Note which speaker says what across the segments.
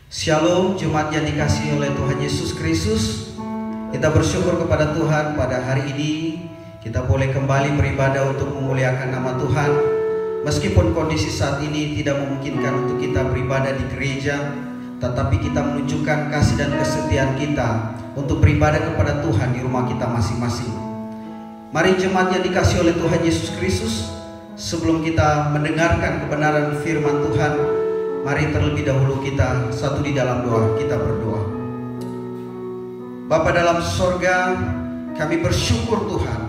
Speaker 1: Shalom jemaat yang dikasihi oleh Tuhan Yesus Kristus. Kita bersyukur kepada Tuhan pada hari ini kita boleh kembali beribadah untuk memuliakan nama Tuhan. Meskipun kondisi saat ini tidak memungkinkan untuk kita beribadah di gereja, tetapi kita menunjukkan kasih dan kesetiaan kita untuk beribadah kepada Tuhan di rumah kita masing-masing. Mari jemaat yang dikasihi oleh Tuhan Yesus Kristus, sebelum kita mendengarkan kebenaran firman Tuhan, mari terlebih dahulu kita satu di dalam doa, kita berdoa. Bapa dalam sorga, kami bersyukur Tuhan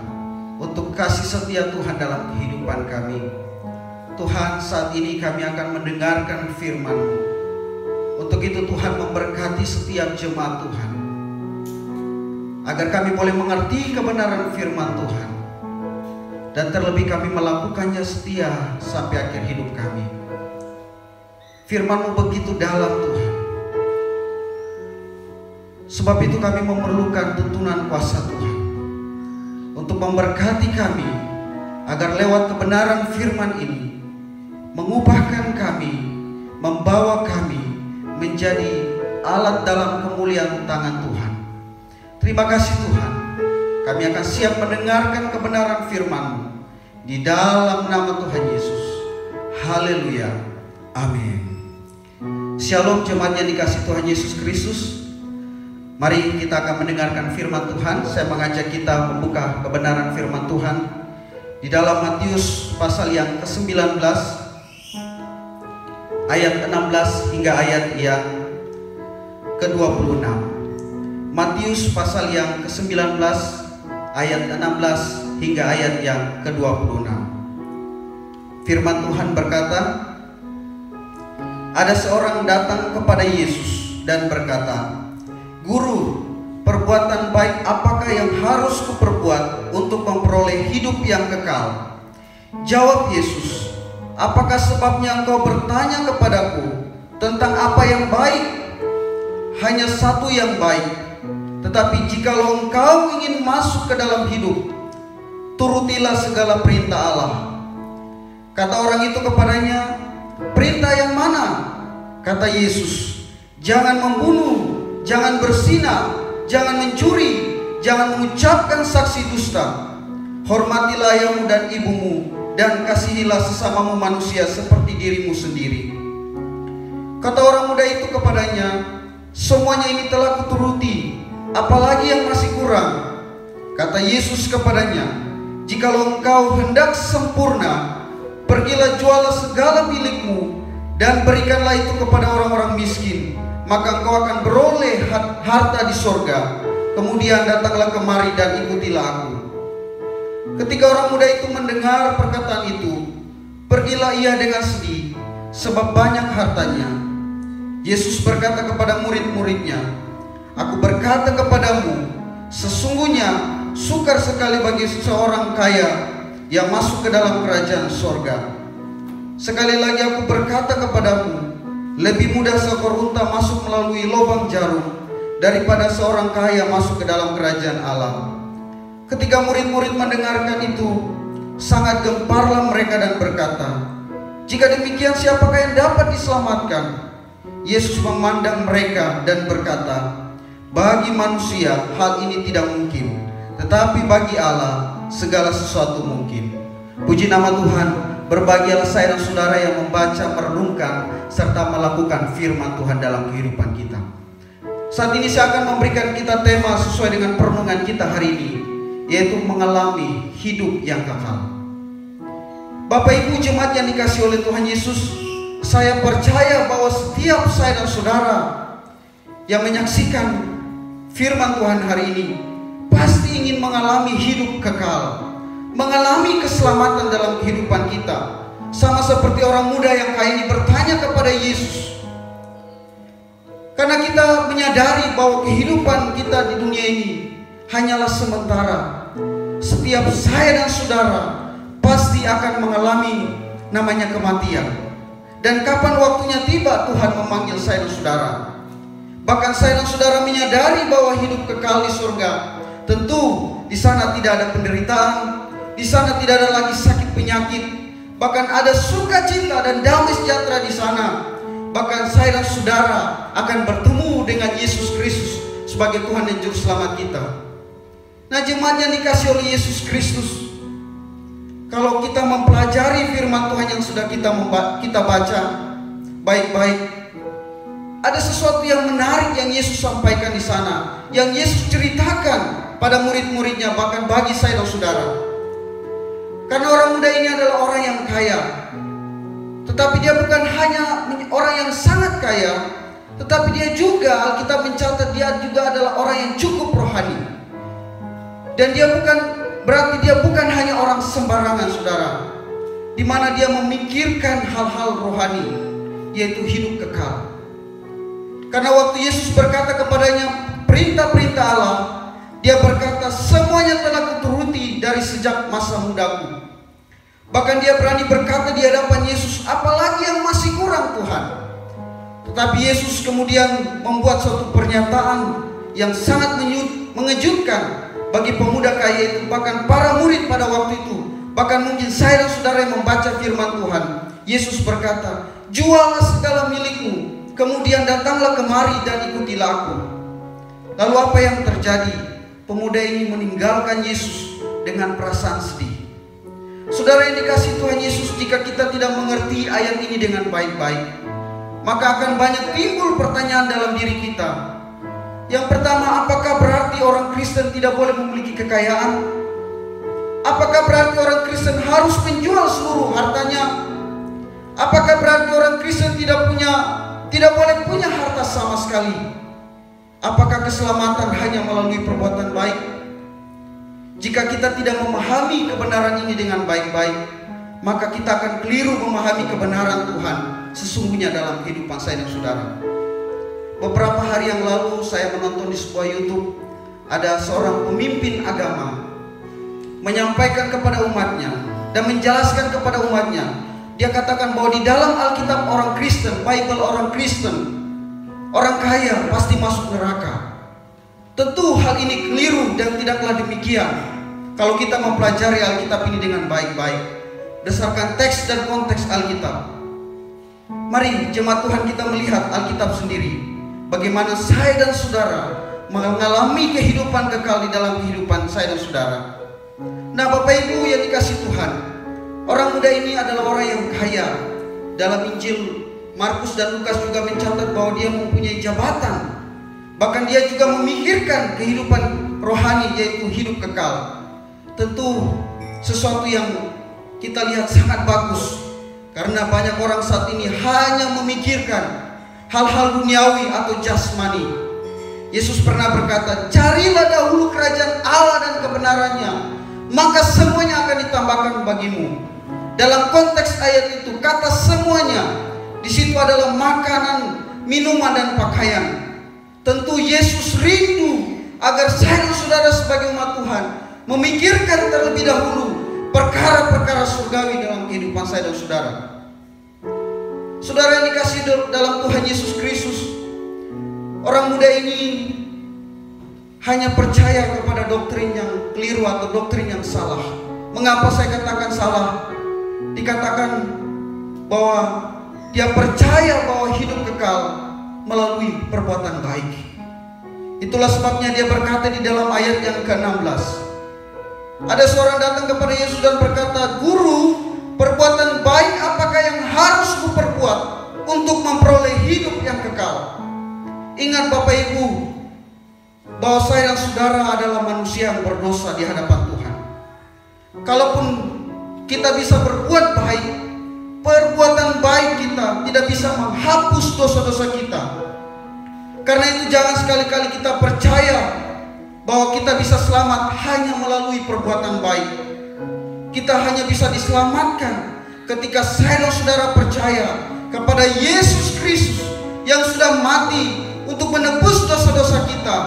Speaker 1: untuk kasih setia Tuhan dalam kehidupan kami. Tuhan, saat ini kami akan mendengarkan firman-Mu. Untuk itu Tuhan memberkati setiap jemaat Tuhan, agar kami boleh mengerti kebenaran firman Tuhan, dan terlebih kami melakukannya setia sampai akhir hidup kami. Firman-Mu begitu dalam Tuhan. Sebab itu kami memerlukan tuntunan kuasa Tuhan untuk memberkati kami, agar lewat kebenaran firman ini mengubahkan kami, membawa kami menjadi alat dalam kemuliaan tangan Tuhan. Terima kasih Tuhan. Kami akan siap mendengarkan kebenaran firman-Mu di dalam nama Tuhan Yesus. Haleluya. Amin. Shalom jemaat yang dikasihi Tuhan Yesus Kristus. Mari kita akan mendengarkan firman Tuhan. Saya mengajak kita membuka kebenaran firman Tuhan di dalam Matius pasal yang ke-19 ayat 16 hingga ayat yang ke-26. Matius pasal yang ke-19 ayat 16 hingga ayat yang ke-26. Firman Tuhan berkata, ada seorang datang kepada Yesus dan berkata, "Guru, perbuatan baik apakah yang harus kuperbuat untuk memperoleh hidup yang kekal?" Jawab Yesus, "Apakah sebabnya engkau bertanya kepadaku tentang apa yang baik? Hanya satu yang baik. Tetapi jikalau engkau ingin masuk ke dalam hidup, turutilah segala perintah Allah." Kata orang itu kepadanya, "Perintah yang mana?" Kata Yesus, "Jangan membunuh, jangan berzina, jangan mencuri, jangan mengucapkan saksi dusta. Hormatilah ayahmu dan ibumu, dan kasihilah sesamamu manusia seperti dirimu sendiri." Kata orang muda itu kepadanya, "Semuanya ini telah kuturuti, apalagi yang masih kurang?" Kata Yesus kepadanya, "Jikalau engkau hendak sempurna, pergilah jualah segala milikmu dan berikanlah itu kepada orang-orang miskin, maka engkau akan beroleh harta di sorga. Kemudian datanglah kemari dan ikutilah aku." Ketika orang muda itu mendengar perkataan itu, pergilah ia dengan sedih, sebab banyak hartanya. Yesus berkata kepada murid-muridnya, "Aku berkata kepadamu, sesungguhnya sukar sekali bagi seseorang kaya yang masuk ke dalam kerajaan sorga. Sekali lagi aku berkata kepadamu, lebih mudah seekor unta masuk melalui lubang jarum daripada seorang kaya masuk ke dalam kerajaan Allah." Ketika murid-murid mendengarkan itu, sangat gemparlah mereka dan berkata, "Jika demikian, siapakah yang dapat diselamatkan?" Yesus memandang mereka dan berkata, "Bagi manusia hal ini tidak mungkin, tetapi bagi Allah segala sesuatu mungkin." Puji nama Tuhan. Berbahagialah saya dan saudara yang membaca, merenungkan, serta melakukan firman Tuhan dalam kehidupan kita. Saat ini saya akan memberikan kita tema sesuai dengan perenungan kita hari ini, yaitu mengalami hidup yang kekal. Bapak Ibu jemaat yang dikasihi oleh Tuhan Yesus, saya percaya bahwa setiap saya dan saudara yang menyaksikan firman Tuhan hari ini pasti ingin mengalami hidup kekal, mengalami keselamatan dalam kehidupan kita. Sama seperti orang muda yang kaya ini bertanya kepada Yesus. Karena kita menyadari bahwa kehidupan kita di dunia ini hanyalah sementara. Setiap saya dan saudara pasti akan mengalami namanya kematian. Dan kapan waktunya tiba Tuhan memanggil saya dan saudara. Bahkan saya dan saudara menyadari bahwa hidup kekal di surga, tentu di sana tidak ada penderitaan, di sana tidak ada lagi sakit penyakit, bahkan ada sukacita dan damai sejahtera di sana Bahkan saya dan saudara akan bertemu dengan Yesus Kristus sebagai Tuhan dan Juru Selamat kita. Nah, jemaat yang dikasih oleh Yesus Kristus, kalau kita mempelajari firman Tuhan yang sudah kita baca baik-baik, ada sesuatu yang menarik yang Yesus sampaikan di sana, yang Yesus ceritakan pada murid-muridnya, bahkan bagi saya dan saudara. Karena orang muda ini adalah orang yang kaya, tetapi dia bukan hanya orang yang sangat kaya, tetapi dia juga, Alkitab mencatat, dia juga adalah orang yang cukup rohani. Dan dia berarti dia bukan hanya orang sembarangan, saudara, di mana dia memikirkan hal-hal rohani, yaitu hidup kekal. Karena waktu Yesus berkata kepadanya perintah-perintah Allah, dia berkata, semuanya telah kuturuti dari sejak masa mudaku. Bahkan dia berani berkata di hadapan Yesus, apalagi yang masih kurang Tuhan. Tetapi Yesus kemudian membuat suatu pernyataan yang sangat mengejutkan bagi pemuda kaya itu, bahkan para murid pada waktu itu, bahkan mungkin saya dan saudara yang membaca firman Tuhan. Yesus berkata, juallah segala milikmu, kemudian datanglah kemari dan ikutilah aku. Lalu apa yang terjadi? Pemuda ini meninggalkan Yesus dengan perasaan sedih. Saudara yang dikasihi Tuhan Yesus, jika kita tidak mengerti ayat ini dengan baik-baik, maka akan banyak timbul pertanyaan dalam diri kita. Yang pertama, apakah berarti orang Kristen tidak boleh memiliki kekayaan? Apakah berarti orang Kristen harus menjual seluruh hartanya? Apakah berarti orang Kristen tidak boleh punya harta sama sekali? Apakah keselamatan hanya melalui perbuatan baik? Jika kita tidak memahami kebenaran ini dengan baik-baik, maka kita akan keliru memahami kebenaran Tuhan sesungguhnya dalam kehidupan saya dan saudara. Beberapa hari yang lalu saya menonton di sebuah YouTube, ada seorang pemimpin agama menyampaikan kepada umatnya dan menjelaskan kepada umatnya. Dia katakan bahwa di dalam Alkitab orang Kristen, Bible orang Kristen, orang kaya pasti masuk neraka. Tentu hal ini keliru dan tidaklah demikian kalau kita mempelajari Alkitab ini dengan baik-baik berdasarkan teks dan konteks Alkitab. Mari jemaat Tuhan, kita melihat Alkitab sendiri, bagaimana saya dan saudara mengalami kehidupan kekal di dalam kehidupan saya dan saudara. Nah, Bapak Ibu yang dikasih Tuhan, orang muda ini adalah orang yang kaya. Dalam Injil Markus dan Lukas juga mencatat bahwa dia mempunyai jabatan. Bahkan dia juga memikirkan kehidupan rohani, yaitu hidup kekal. Tentu sesuatu yang kita lihat sangat bagus, karena banyak orang saat ini hanya memikirkan hal-hal duniawi atau jasmani. Yesus pernah berkata, carilah dahulu kerajaan Allah dan kebenarannya, maka semuanya akan ditambahkan bagimu. Dalam konteks ayat itu, kata semuanya di situ adalah makanan, minuman, dan pakaian. Tentu Yesus rindu agar saya dan saudara sebagai umat Tuhan memikirkan terlebih dahulu perkara-perkara surgawi dalam kehidupan saya dan saudara. Saudara yang dikasihi dalam Tuhan Yesus Kristus, orang muda ini hanya percaya kepada doktrin yang keliru atau doktrin yang salah. Mengapa saya katakan salah? Dikatakan bahwa dia percaya bahwa hidup kekal melalui perbuatan baik. Itulah sebabnya dia berkata di dalam ayat yang ke-16, ada seorang datang kepada Yesus dan berkata, Guru, perbuatan baik apakah yang harus kuperbuat untuk memperoleh hidup yang kekal? Ingat Bapak Ibu, bahwa saya dan saudara adalah manusia yang berdosa di hadapan Tuhan. Kalaupun kita bisa berbuat baik, perbuatan baik kita tidak bisa menghapus dosa-dosa kita. Karena itu jangan sekali-kali kita percaya bahwa kita bisa selamat hanya melalui perbuatan baik. Kita hanya bisa diselamatkan ketika saya dan saudara percaya kepada Yesus Kristus yang sudah mati untuk menebus dosa-dosa kita,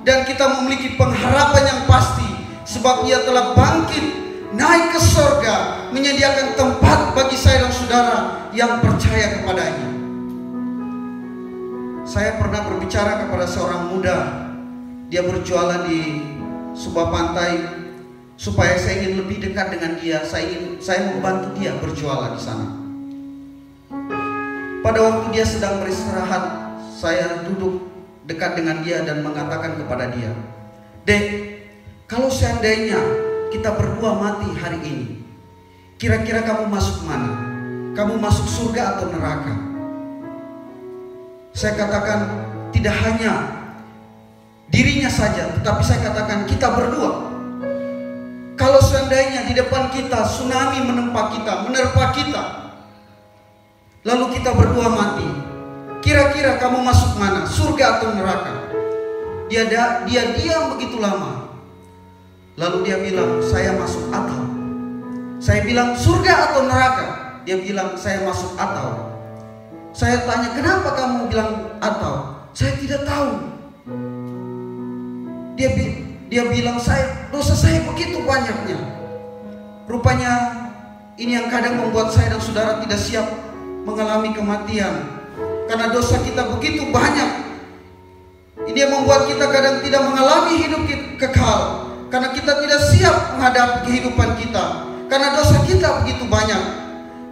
Speaker 1: dan kita memiliki pengharapan yang pasti sebab Ia telah bangkit naik ke sorga, menyediakan tempat bagi saya dan saudara yang percaya kepadanya. Saya pernah berbicara kepada seorang muda, dia berjualan di sebuah pantai. Supaya saya ingin lebih dekat dengan dia, saya membantu dia berjualan di sana. Pada waktu dia sedang beristirahat, saya duduk dekat dengan dia dan mengatakan kepada dia, "Dek, kalau seandainya kita berdua mati hari ini, kira-kira kamu masuk mana? Kamu masuk surga atau neraka?" Saya katakan tidak hanya dirinya saja, tetapi saya katakan kita berdua. Kalau seandainya di depan kita tsunami menempa kita, menerpa kita, lalu kita berdua mati, kira-kira kamu masuk mana? Surga atau neraka? Dia diam begitu lama. Lalu dia bilang, "Saya masuk atau." Saya bilang, "Surga atau neraka?" Dia bilang, "Saya masuk atau." Saya tanya, "Kenapa kamu bilang atau?" "Saya tidak tahu." Dia bilang, dosa saya begitu banyaknya. Rupanya ini yang kadang membuat saya dan saudara tidak siap mengalami kematian, karena dosa kita begitu banyak. Ini yang membuat kita kadang tidak mengalami hidup kekal, karena kita tidak siap menghadapi kehidupan kita, karena dosa kita begitu banyak.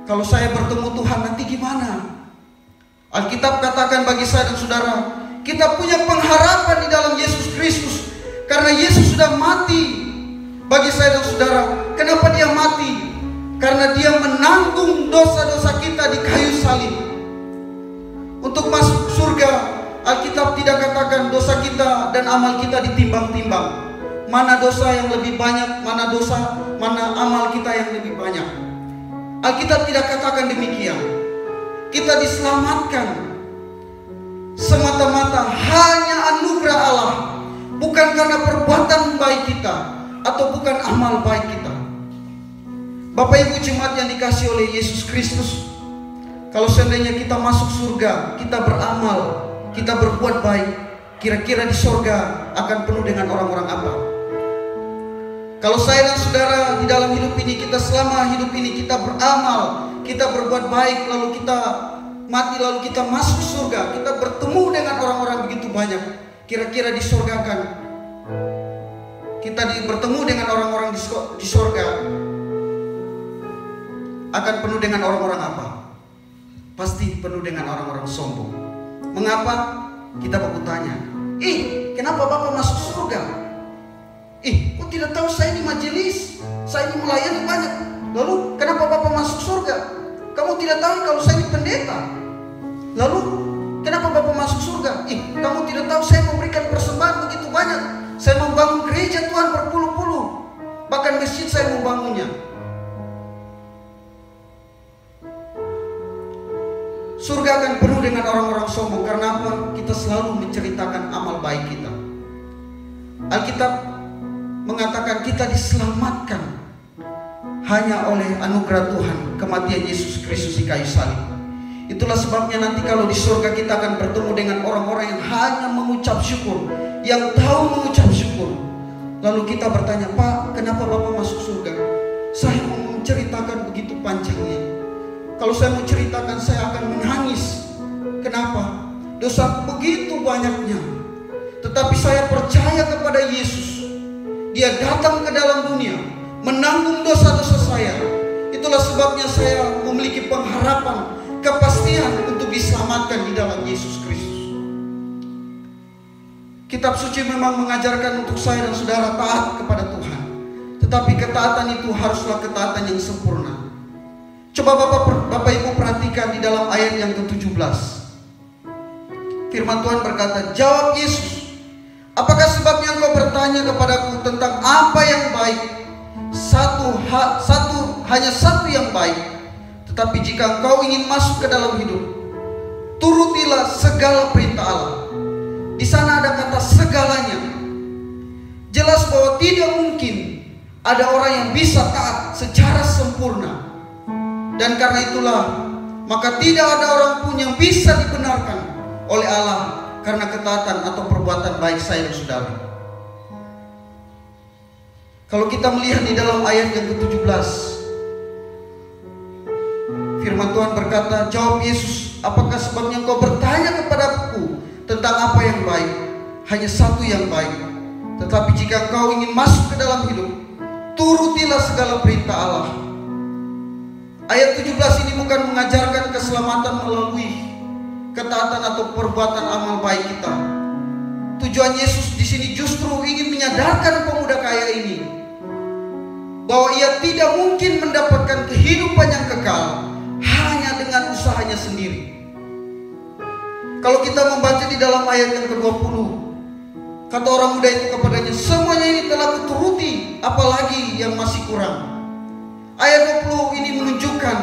Speaker 1: Kalau saya bertemu Tuhan nanti gimana? Alkitab katakan bagi saya dan saudara, kita punya pengharapan di dalam Yesus Kristus, karena Yesus sudah mati bagi saya dan saudara. Kenapa dia mati? Karena dia menanggung dosa-dosa kita di kayu salib. Untuk masuk surga, Alkitab tidak katakan dosa kita dan amal kita ditimbang-timbang. Mana dosa yang lebih banyak, mana amal kita yang lebih banyak. Alkitab tidak katakan demikian. Kita diselamatkan semata-mata hanya anugerah Allah, bukan karena perbuatan baik kita atau bukan amal baik kita. Bapak Ibu jemaat yang dikasihi oleh Yesus Kristus, kalau seandainya kita masuk surga, kita beramal, kita berbuat baik, kira-kira di surga akan penuh dengan orang-orang apa? Kalau saya dan saudara di dalam hidup ini, kita selama hidup ini kita beramal, kita berbuat baik, lalu kita mati, lalu kita masuk surga, kita bertemu dengan orang-orang begitu banyak, kira-kira di surga bertemu dengan orang-orang di surga akan penuh dengan orang-orang apa? Pasti penuh dengan orang-orang sombong. Mengapa? Kita baku tanya, kenapa Bapak masuk surga? Kok tidak tahu saya di majelis, saya ini melayani banyak. Lalu kenapa Bapak masuk surga? Kamu tidak tahu kalau saya ini pendeta. Lalu kenapa Bapak masuk surga? Kamu tidak tahu saya memberikan persembahan begitu banyak. Saya membangun gereja Tuhan berpuluh-puluh, bahkan masjid saya membangunnya. Surga akan penuh dengan orang-orang sombong. Karena apa? Kita selalu menceritakan amal baik kita. Alkitab mengatakan kita diselamatkan hanya oleh anugerah Tuhan, kematian Yesus Kristus di kayu salib. Itulah sebabnya nanti kalau di surga kita akan bertemu dengan orang-orang yang hanya mengucap syukur, yang tahu mengucap syukur. Lalu kita bertanya, "Pak, kenapa Bapak masuk surga?" Saya mau menceritakan begitu panjangnya. Kalau saya mau ceritakan, saya akan menangis. Kenapa? Dosa begitu banyaknya. Tetapi saya percaya kepada Yesus. Dia datang ke dalam dunia, menanggung dosa-dosa saya. Itulah sebabnya saya memiliki pengharapan, kepastian untuk diselamatkan di dalam Yesus Kristus. Kitab suci memang mengajarkan untuk saya dan saudara taat kepada Tuhan. Tetapi ketaatan itu haruslah ketaatan yang sempurna. Coba Bapak Ibu perhatikan di dalam ayat yang ke-17. Firman Tuhan berkata, "Jawab Yesus, apakah sebabnya engkau bertanya kepadaku tentang apa yang baik? Hanya satu yang baik. Tetapi jika engkau ingin masuk ke dalam hidup, turutilah segala perintah Allah." Di sana ada kata segalanya. Jelas bahwa tidak mungkin ada orang yang bisa taat secara sempurna. Dan karena itulah, maka tidak ada orang pun yang bisa dibenarkan oleh Allah karena ketaatan atau perbuatan baik saya dan saudara. Kalau kita melihat di dalam ayat yang ke-17, firman Tuhan berkata, "Jawab Yesus, apakah sebabnya engkau bertanya kepadaku tentang apa yang baik? Hanya satu yang baik. Tetapi jika engkau ingin masuk ke dalam hidup, turutilah segala perintah Allah." Ayat 17 ini bukan mengajarkan keselamatan melalui ketaatan atau perbuatan amal baik kita. Tujuan Yesus di sini justru ingin menyadarkan pemuda kaya ini bahwa ia tidak mungkin mendapatkan kehidupan yang kekal hanya dengan usahanya sendiri. Kalau kita membaca di dalam ayat yang ke-20, kata orang muda itu kepadanya, semuanya ini telah kuturuti, apalagi yang masih kurang. Ayat 20 ini menunjukkan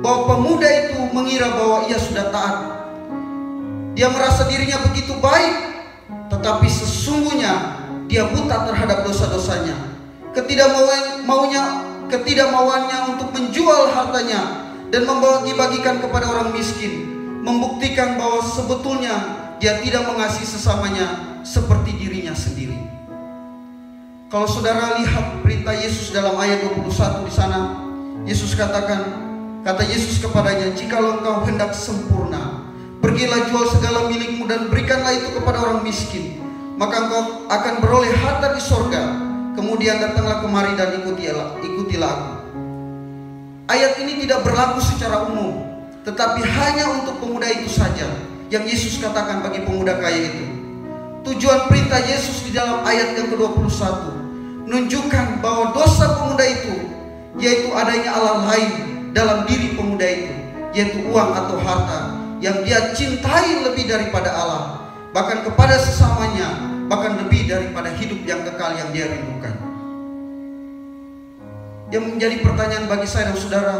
Speaker 1: bahwa pemuda itu mengira bahwa ia sudah taat. Dia merasa dirinya begitu baik, tetapi sesungguhnya dia buta terhadap dosa-dosanya. Ketidakmauannya untuk menjual hartanya dan membagi-bagikan kepada orang miskin membuktikan bahwa sebetulnya dia tidak mengasihi sesamanya seperti dirinya sendiri. Kalau saudara lihat perintah Yesus dalam ayat 21 di sana, Yesus kata Yesus kepadanya, jikalau engkau hendak sempurna, pergilah jual segala milikmu dan berikanlah itu kepada orang miskin, maka engkau akan beroleh harta di sorga. Kemudian datanglah kemari dan ikutilah aku. Ayat ini tidak berlaku secara umum, tetapi hanya untuk pemuda itu saja yang Yesus katakan bagi pemuda kaya itu. Tujuan perintah Yesus di dalam ayat yang ke-21 menunjukkan bahwa dosa pemuda itu, yaitu adanya Allah lain dalam diri pemuda itu, yaitu uang atau harta yang dia cintai lebih daripada Allah, bahkan kepada sesamanya, bahkan lebih daripada hidup yang kekal yang dia rindukan. Yang menjadi pertanyaan bagi saya dan saudara,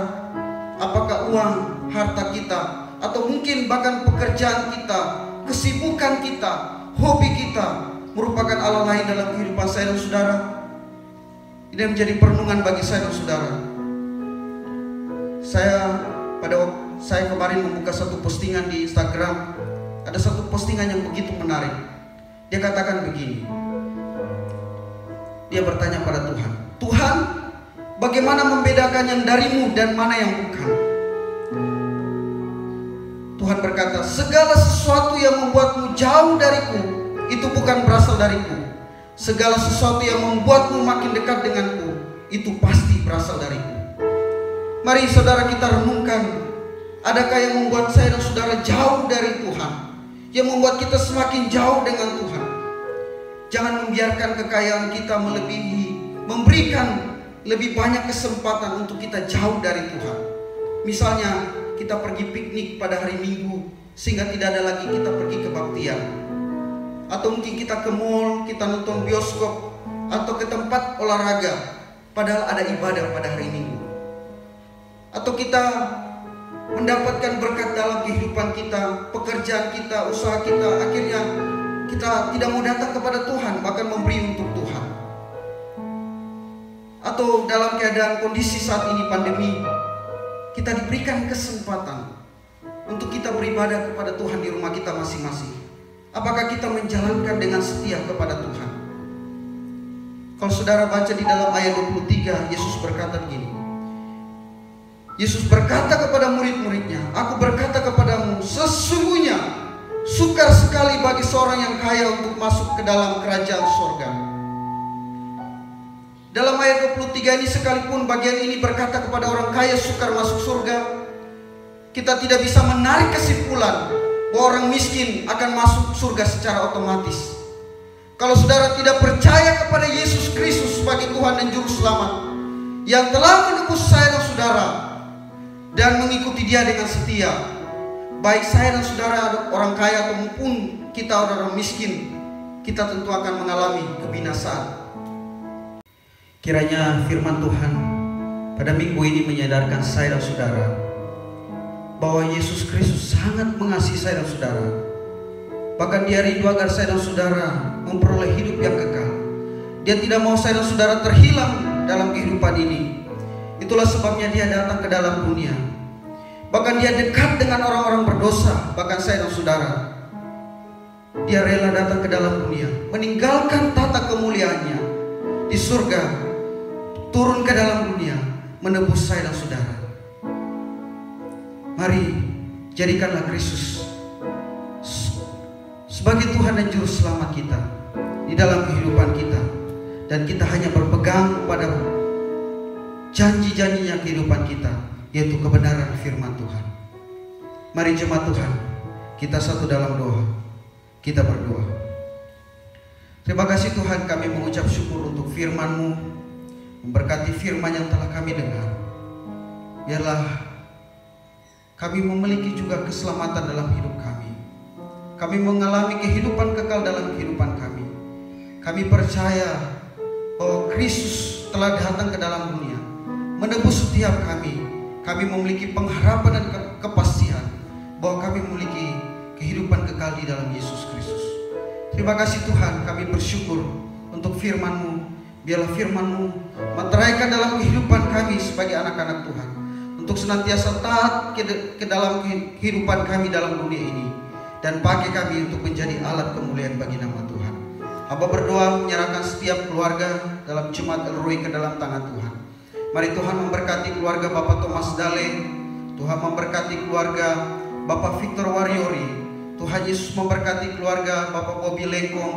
Speaker 1: apakah uang, harta kita, atau mungkin bahkan pekerjaan kita, kesibukan kita, hobi kita merupakan Allah lain dalam kehidupan saya dan saudara? Ini menjadi perenungan bagi saya dan saudara. Saya kemarin membuka satu postingan di Instagram. Ada satu postingan yang begitu menarik. Dia katakan begini. Dia bertanya pada Tuhan, Tuhan, bagaimana membedakan yang darimu dan mana yang bukan? Tuhan berkata, segala sesuatu yang membuatmu jauh dariku, itu bukan berasal dariku. Segala sesuatu yang membuatmu makin dekat denganku, itu pasti berasal dariku. Mari saudara kita renungkan, adakah yang membuat saya dan saudara jauh dari Tuhan, yang membuat kita semakin jauh dengan Tuhan? Jangan membiarkan kekayaan kita melebihi, memberikan lebih banyak kesempatan untuk kita jauh dari Tuhan. Misalnya kita pergi piknik pada hari Minggu sehingga tidak ada lagi kita pergi kebaktian. Atau mungkin kita ke mall, kita nonton bioskop, atau ke tempat olahraga, padahal ada ibadah pada hari Minggu. Atau kita mendapatkan berkat dalam kehidupan kita, pekerjaan kita, usaha kita, akhirnya kita tidak mau datang kepada Tuhan, bahkan memberi untuk Tuhan. Atau dalam keadaan kondisi saat ini pandemi, kita diberikan kesempatan untuk kita beribadah kepada Tuhan di rumah kita masing-masing. Apakah kita menjalankan dengan setia kepada Tuhan? Kalau saudara baca di dalam ayat 23, Yesus berkata begini. Yesus berkata kepada murid-muridnya, aku berkata kepadamu, sesungguhnya sukar sekali bagi seorang yang kaya untuk masuk ke dalam kerajaan surga. Dalam ayat 23 ini sekalipun bagian ini berkata kepada orang kaya sukar masuk surga, kita tidak bisa menarik kesimpulan bahwa orang miskin akan masuk surga secara otomatis. Kalau saudara tidak percaya kepada Yesus Kristus sebagai Tuhan dan Juru Selamat yang telah menebus saya dan saudara dan mengikuti Dia dengan setia, baik saya dan saudara orang kaya maupun kita orang miskin, kita tentu akan mengalami kebinasaan. Kiranya firman Tuhan pada minggu ini menyadarkan saya dan saudara bahwa Yesus Kristus sangat mengasihi saya dan saudara. Bahkan Dia rindu agar saya dan saudara memperoleh hidup yang kekal. Dia tidak mau saya dan saudara terhilang dalam kehidupan ini. Itulah sebabnya Dia datang ke dalam dunia. Bahkan Dia dekat dengan orang-orang berdosa, bahkan saya dan saudara. Dia rela datang ke dalam dunia, meninggalkan tata kemuliaannya di surga, turun ke dalam dunia, menebus saya dan saudara. Mari jadikanlah Kristus sebagai Tuhan dan Juru Selamat kita di dalam kehidupan kita, dan kita hanya berpegang pada janji-janjinya kehidupan kita, yaitu kebenaran firman Tuhan. Mari jemaat Tuhan, kita satu dalam doa. Kita berdoa. Terima kasih Tuhan, kami mengucap syukur untuk firman-Mu, memberkati firman yang telah kami dengar. Biarlah kami memiliki juga keselamatan dalam hidup kami. Kami mengalami kehidupan kekal dalam kehidupan kami. Kami percaya bahwa Kristus telah datang ke dalam dunia, menebus setiap kami. Kami memiliki pengharapan dan kepastian bahwa kami memiliki kehidupan kekal di dalam Yesus Kristus. Terima kasih Tuhan, kami bersyukur untuk firman-Mu. Biarlah firman-Mu meteraikan dalam kehidupan kami sebagai anak-anak Tuhan, untuk senantiasa taat ke dalam kehidupan kami dalam dunia ini, dan pakai kami untuk menjadi alat kemuliaan bagi nama Tuhan. Hamba berdoa menyerahkan setiap keluarga dalam jemaat El Roi ke dalam tangan Tuhan. Mari Tuhan memberkati keluarga Bapak Thomas Dale. Tuhan memberkati keluarga Bapak Victor Wariori. Tuhan Yesus memberkati keluarga Bapak Bobby Lengkong,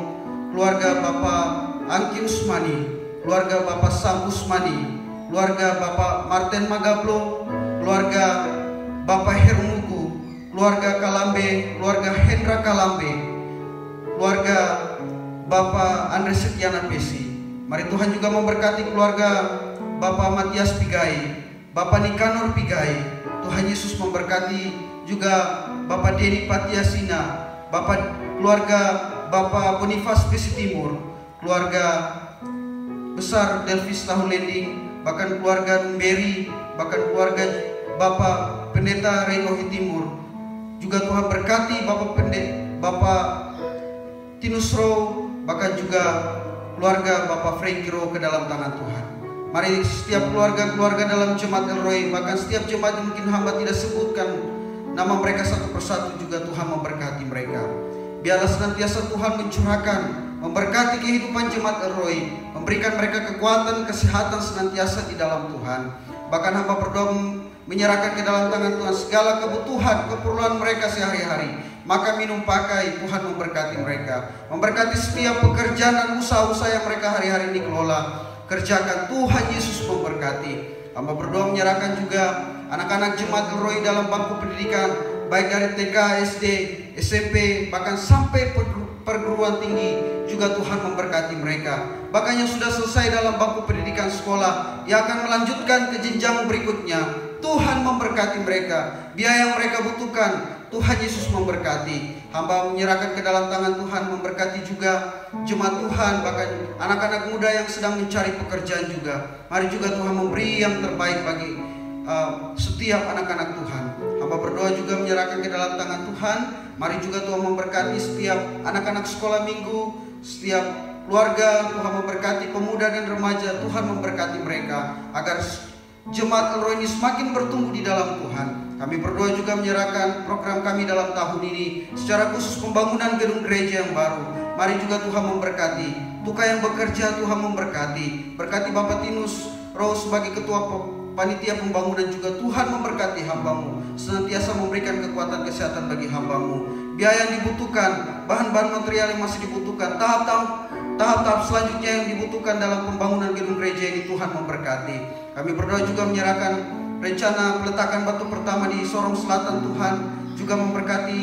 Speaker 1: keluarga Bapak Angki Usmani, keluarga Bapak Sam Usmani, keluarga Bapak Martin Magablo, keluarga Bapak Hermugu, keluarga Kalambe, keluarga Hendra Kalambe, keluarga Bapak Andre Setiana Pesi. Mari Tuhan juga memberkati keluarga Bapak Matias Pigai, Bapak Nikanor Pigai. Tuhan Yesus memberkati juga Bapak Denny Patiasina, Bapak keluarga Bapak Bonifas Besi Timur, keluarga besar Delvis Tahu Lending, bahkan keluarga Numberi, bahkan keluarga Bapak Pendeta Regohi Timur. Juga Tuhan berkati Bapak Tinus Row, bahkan juga keluarga Bapak Frankie Row ke dalam tangan Tuhan. Mari setiap keluarga-keluarga dalam jemaat El Roi, bahkan setiap jemaat yang mungkin hamba tidak sebutkan nama mereka satu persatu, juga Tuhan memberkati mereka. Biarlah senantiasa Tuhan mencurahkan, memberkati kehidupan jemaat El Roi, memberikan mereka kekuatan, kesehatan senantiasa di dalam Tuhan. Bahkan hamba berdoa menyerahkan ke dalam tangan Tuhan segala kebutuhan, keperluan mereka sehari-hari. Maka minum pakai, Tuhan memberkati mereka, memberkati setiap pekerjaan dan usaha-usaha yang mereka hari-hari ini kelola, kerjakan. Tuhan Yesus memberkati. Hamba berdoa menyerahkan juga anak-anak jemaat El Roi dalam bangku pendidikan, baik dari TK, SD, SMP, bahkan sampai perguruan tinggi. Juga Tuhan memberkati mereka. Bahkan yang sudah selesai dalam bangku pendidikan sekolah, yang akan melanjutkan ke jenjang berikutnya, Tuhan memberkati mereka. Biaya yang mereka butuhkan, Tuhan Yesus memberkati. Hamba menyerahkan ke dalam tangan Tuhan, memberkati juga jemaat Tuhan, bahkan anak-anak muda yang sedang mencari pekerjaan juga. Mari juga Tuhan memberi yang terbaik bagi setiap anak-anak Tuhan. Hamba berdoa juga menyerahkan ke dalam tangan Tuhan. Mari juga Tuhan memberkati setiap anak-anak sekolah minggu, setiap keluarga. Tuhan memberkati pemuda dan remaja. Tuhan memberkati mereka agar jemaat El Roi ini semakin bertumbuh di dalam Tuhan. Kami berdoa juga menyerahkan program kami dalam tahun ini, secara khusus pembangunan gedung gereja yang baru. Mari juga Tuhan memberkati Tuka yang bekerja, Tuhan memberkati. Berkati Bapak Tinus Rose sebagai ketua panitia pembangunan juga. Tuhan memberkati hamba-Mu, senantiasa memberikan kekuatan kesehatan bagi hamba-Mu. Biaya yang dibutuhkan, bahan-bahan material yang masih dibutuhkan, tahap-tahap selanjutnya yang dibutuhkan dalam pembangunan gedung gereja ini, Tuhan memberkati. Kami berdoa juga menyerahkan rencana peletakan batu pertama di Sorong Selatan. Tuhan juga memberkati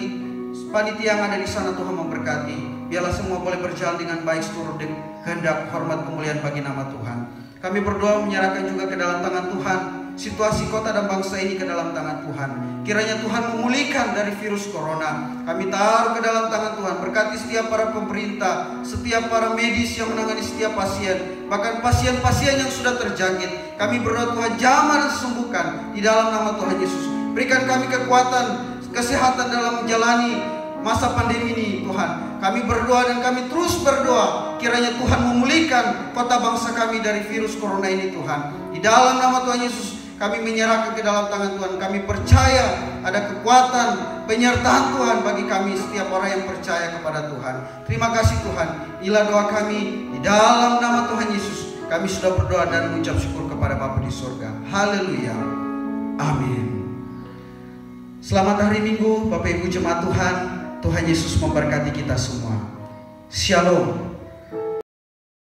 Speaker 1: panitia yang ada di sana. Tuhan memberkati. Biarlah semua boleh berjalan dengan baik seluruh kehendak, hormat, kemuliaan bagi nama Tuhan. Kami berdoa menyerahkan juga ke dalam tangan Tuhan situasi kota dan bangsa ini ke dalam tangan Tuhan. Kiranya Tuhan memulihkan dari virus corona. Kami taruh ke dalam tangan Tuhan. Berkati setiap para pemerintah, setiap para medis yang menangani setiap pasien, bahkan pasien-pasien yang sudah terjangkit. Kami berdoa Tuhan jamah dan sembuhkan di dalam nama Tuhan Yesus. Berikan kami kekuatan, kesehatan dalam menjalani masa pandemi ini Tuhan. Kami berdoa dan kami terus berdoa, kiranya Tuhan memulihkan kota bangsa kami dari virus corona ini Tuhan. Di dalam nama Tuhan Yesus kami menyerahkan ke dalam tangan Tuhan. Kami percaya ada kekuatan penyertaan Tuhan bagi kami, setiap orang yang percaya kepada Tuhan. Terima kasih Tuhan. Inilah doa kami di dalam nama Tuhan Yesus. Kami sudah berdoa dan mengucap syukur kepada Bapa di surga. Haleluya. Amin. Selamat hari Minggu Bapak Ibu jemaat Tuhan. Tuhan Yesus memberkati kita semua. Shalom.